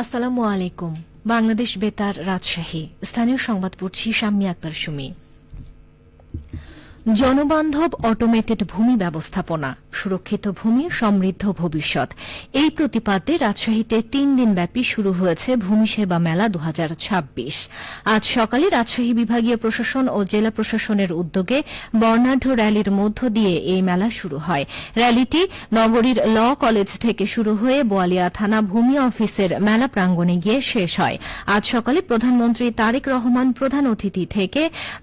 আসসালামু আলাইকুম। বাংলাদেশ বেতার, রাজশাহী। স্থানীয় সংবাদ পড়ছি শাম্মী আক্তার সুমি। জনবান্ধব অটোমেটেড ভূমি ব্যবস্থাপনা, সুরক্ষিত ভূমি, সমৃদ্ধ ভবিষ্যৎ, এই প্রতিপাদ্যে রাজশাহীতে 3 দিনব্যাপী শুরু হয়েছে ভূমি সেবা মেলা 2026। আজ সকালে রাজশাহী বিভাগীয় প্রশাসন ও জেলা প্রশাসনের উদ্যোগে বর্ণাঢ্য র্যালির মধ্য দিয়ে এই মেলা শুরু হয়। র্যালিটি নগরীর ল কলেজ থেকে শুরু হয়ে বোয়ালিয়া থানা ভূমি অফিসের মেলা প্রাঙ্গণে গিয়ে শেষ হয়। আজ সকালে প্রধানমন্ত্রী তারেক রহমান প্রধান অতিথি থেকে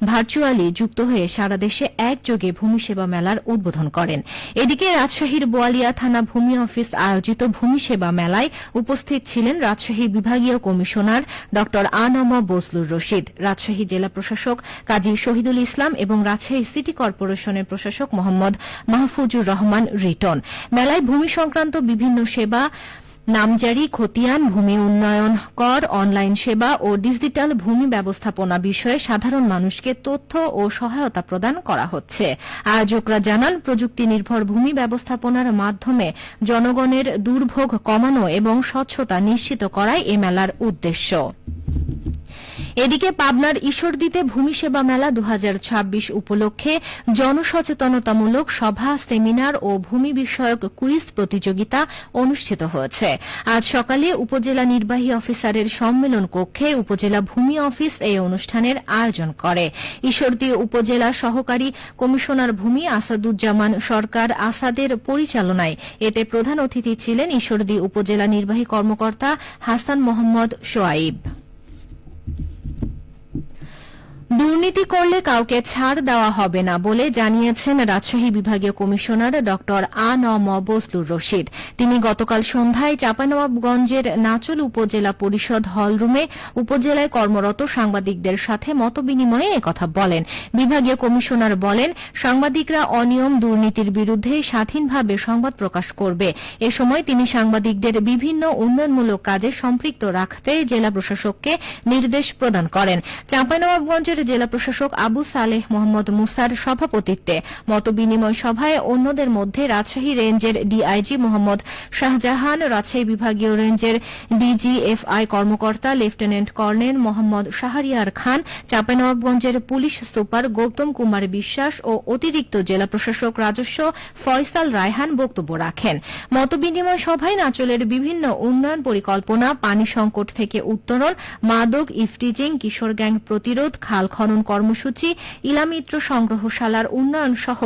ভার্চুয়ালি যুক্ত হয়ে সারা দেশে একযোগে ভূমি সেবা মেলার উদ্বোধন করেন। এদিকে রাজশাহীর বোয়ালিয়া থানা ভূমি অফিস আয়োজিত ভূমি সেবা মেলায় উপস্থিত ছিলেন রাজশাহী বিভাগীয় কমিশনার ড আ.ন.ম বজলুর রশিদ, রাজশাহী জেলা প্রশাসক কাজী শহীদুল ইসলাম এবং রাজশাহী সিটি কর্পোরেশনের প্রশাসক মোহাম্মদ মাহফুজুর রহমান রিটন। মেলায় ভূমি সংক্রান্ত বিভিন্ন সেবা, নামজারি, খতিয়ান, ভূমি উন্নয়ন কর, অনলাইন সেবা ও ডিজিটাল ভূমি ব্যবস্থাপনা বিষয়ে সাধারণ মানুষকে তথ্য ও সহায়তা প্রদান করা হচ্ছে। আয়োজকরা জানান, প্রযুক্তি নির্ভর ভূমি ব্যবস্থাপনার মাধ্যমে জনগণের দুর্ভোগ কমানো এবং স্বচ্ছতা নিশ্চিত করাই এ মেলার উদ্দেশ্য। এদিকে পাবনার ঈশ্বরদীতে ভূমি সেবা মেলা 2026 উপলক্ষে জনসচেতনতামূলক সভা, সেমিনার ও ভূমি বিষয়ক কুইজ প্রতিযোগিতা অনুষ্ঠিত হয়েছে। আজ সকালে উপজেলা নির্বাহী অফিসারের সম্মেলন কক্ষে উপজেলা ভূমি অফিস এই অনুষ্ঠানের আয়োজন করে। ঈশ্বরদী উপজেলা সহকারী কমিশনার ভূমি আসাদুজ্জামান সরকার আসাদের পরিচালনায় এতে প্রধান অতিথি ছিলেন ঈশ্বরদী উপজেলা নির্বাহী কর্মকর্তা হাসান মোহাম্মদ সোয়াইব। দুর্নীতি করলে কাউকে ছাড় দেওয়া হবে না বলে জানিয়েছেন রাজশাহী বিভাগীয় কমিশনার ড আ.ন.ম বজলুর রশিদ। তিনি গতকাল সন্ধ্যায় চাঁপাইনবাবগঞ্জের নাচল উপজেলা পরিষদ হলরুমে উপজেলায় কর্মরত সাংবাদিকদের সাথে মতবিনিময়ে একথা বলেন। বিভাগীয় কমিশনার বলেন, সাংবাদিকরা অনিয়ম, দুর্নীতির বিরুদ্ধে স্বাধীনভাবে সংবাদ প্রকাশ করবে। এ সময় তিনি সাংবাদিকদের বিভিন্ন উন্নয়নমূলক কাজে সম্পৃক্ত রাখতে জেলা প্রশাসককে নির্দেশ প্রদান করেন। চাঁপাইনবাবগঞ্জের জেলা প্রশাসক আবু সালেহ মোহাম্মদ মুসার সভাপতিত্বে মতবিনিময় সভায় অন্যদের মধ্যে রাজশাহী রেঞ্জের ডিআইজি মোহাম্মদ শাহজাহান, রাজশাহী বিভাগীয় রেঞ্জের ডিজিএফআই কর্মকর্তা লেফটেন্যান্ট কর্নেল মোহাম্মদ শাহরিয়ার খান, চাঁপাইনবাবগঞ্জের পুলিশ সুপার গৌতম কুমার বিশ্বাস ও অতিরিক্ত জেলা প্রশাসক রাজস্ব ফয়সাল রায়হান বক্তব্য রাখেন। মতবিনিময় সভায় নাচলের বিভিন্ন উন্নয়ন পরিকল্পনা, পানি সংকট থেকে উত্তরণ, মাদক, ইফটিজিং, কিশোর গ্যাং প্রতিরোধ, খাল খনন কর্মসূচি, ইলামিত্র সংগ্রহশালার উন্নয়ন সহ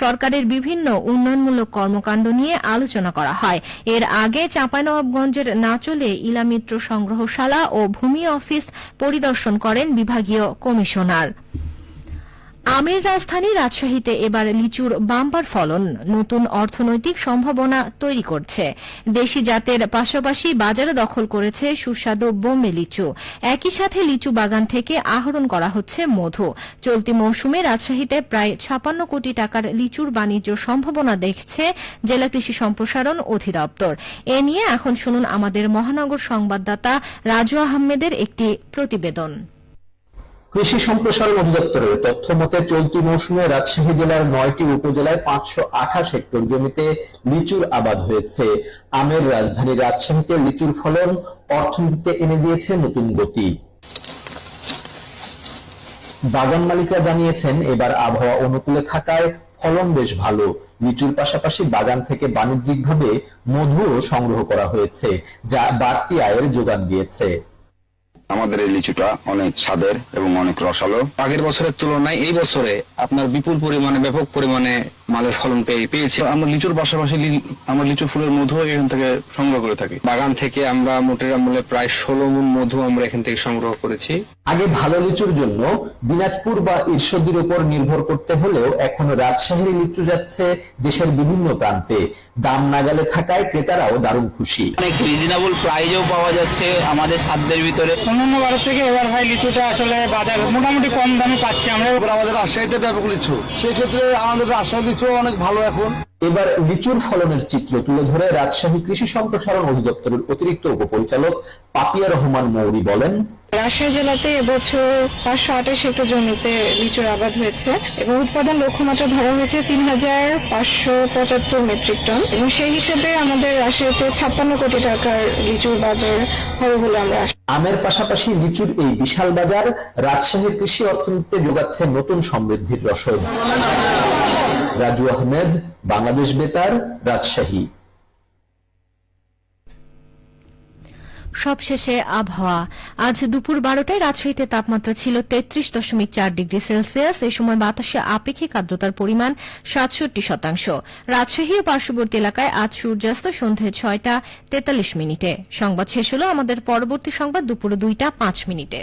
সরকারের বিভিন্ন উন্নয়নমূলক কর্মকাণ্ড নিয়ে আলোচনা করা হয়। এর আগে চাঁপাইনবাবগঞ্জের নাচলে ইলামিত্র সংগ্রহশালা ও ভূমি অফিস পরিদর্শন করেন বিভাগীয় কমিশনার। আমের রাজধানী রাজশাহীতে এবার লিচুর বাম্পার ফলন নতুন অর্থনৈতিক সম্ভাবনা তৈরি করছে। দেশি জাতের পাশাপাশি বাজারে দখল করেছে সুস্বাদু বোম্বে লিচু। একই সাথে লিচু বাগান থেকে আহরণ করা হচ্ছে মধু। চলতি মৌসুমে রাজশাহীতে প্রায় 56 কোটি টাকার লিচুর বাণিজ্য সম্ভাবনা দেখছে জেলা কৃষি সম্প্রসারণ অধিদপ্তর। এ নিয়ে এখন শুনুন আমাদের মহানগর সংবাদদাতা রাজু আহমেদের একটি প্রতিবেদন। কৃষি সম্প্রসারণ অধিদপ্তরের তথ্য মতে চলতি মৌসুমে রাজশাহী জেলার 9টি উপজেলায় 528 হেক্টর জমিতে লিচুর আবাদ হয়েছে। আমের রাজধানী রাজশাহীতে লিচুর ফলন অর্থনীতিতে এনে দিয়েছে নতুন গতি। বাগান মালিকরা জানিয়েছেন, এবার আবহাওয়া অনুকূলে থাকায় ফলন বেশ ভালো। লিচুর পাশাপাশি বাগান থেকে বাণিজ্যিকভাবে মধুও সংগ্রহ করা হয়েছে, যা বাড়তি আয়ের যোগান দিয়েছে। আমাদের এই লিচুটা অনেক স্বাদের এবং অনেক রসালো। আগের বছরের তুলনায় এই বছরে আপনার বিপুল পরিমাণে, ব্যাপক পরিমাণে মালের ফলন পেয়েছি। আমরা লিচুর পাশাপাশি আমরা লিচু ফুলের মধু এখান থেকে সংগ্রহ করে থাকি। বাগান থেকে আমরা মোটের আমলে প্রায় 16 মণ মধু আমরা এখান থেকে সংগ্রহ করেছি। আগে ভালো লিচুর জন্য দিনাজপুর বা ঈশ্বরদীর উপর নির্ভর করতে হলেও এখন রাজশাহীর লিচু যাচ্ছে দেশের বিভিন্ন প্রান্তে। দাম নাগালে থাকায় ক্রেতারাও দারুণ খুশি। অনেক রিজনেবল প্রাইজেও পাওয়া যাচ্ছে আমাদের সাধ্যের ভিতরে। অন্যান্য বাজার থেকে এবার ভাই লিচুটা আসলে বাজার মোটামুটি কম দামে পাচ্ছি আমরা। আমাদের রাজশাহীতে ব্যাপক লিচু, সেক্ষেত্রে আমাদের রাজশাহী লিচু অনেক ভালো। এখন এবার লিচুর ফলনের চিত্র তুলে ধরে রাজশাহী কৃষি সম্প্রসারণ অধিদপ্তরের অতিরিক্ত উপপরিচালক পাপিয়া রহমান মৌরি বলেন, রাজশাহী জেলাতে এবছর 528 হেক্টর জমিতে লিচুর আবাদ হয়েছে এবং উৎপাদন লক্ষ্যমাত্রা ধরা হয়েছে 3,575 মেট্রিক টন এবং সেই হিসেবে আমাদের রাজশাহীতে 56 কোটি টাকার লিচুর বাজার হবে বলে আমরা আশা। আমের পাশাপাশি লিচুর এই বিশাল বাজার রাজশাহীর কৃষি অর্থনীতিতে যোগাচ্ছে নতুন সমৃদ্ধির রসদ। রাজু আহমেদ, বাংলাদেশ বেতার, রাজশাহী। সবশেষে আবহাওয়া। আজ দুপুর 12টায় রাজশাহীতে তাপমাত্রা ছিল 33.4 ডিগ্রি সেলসিয়াস। এই সময় বাতাসে আপেক্ষিক আর্দ্রতার পরিমাণ 67%। রাজশাহী ও পার্শ্ববর্তী এলাকায় আজ সূর্যাস্ত সন্ধে 6টা 43 মিনিটে। সংবাদ শেষ হল। আমাদের পরবর্তী সংবাদ দুপুর 2টা 5 মিনিটে।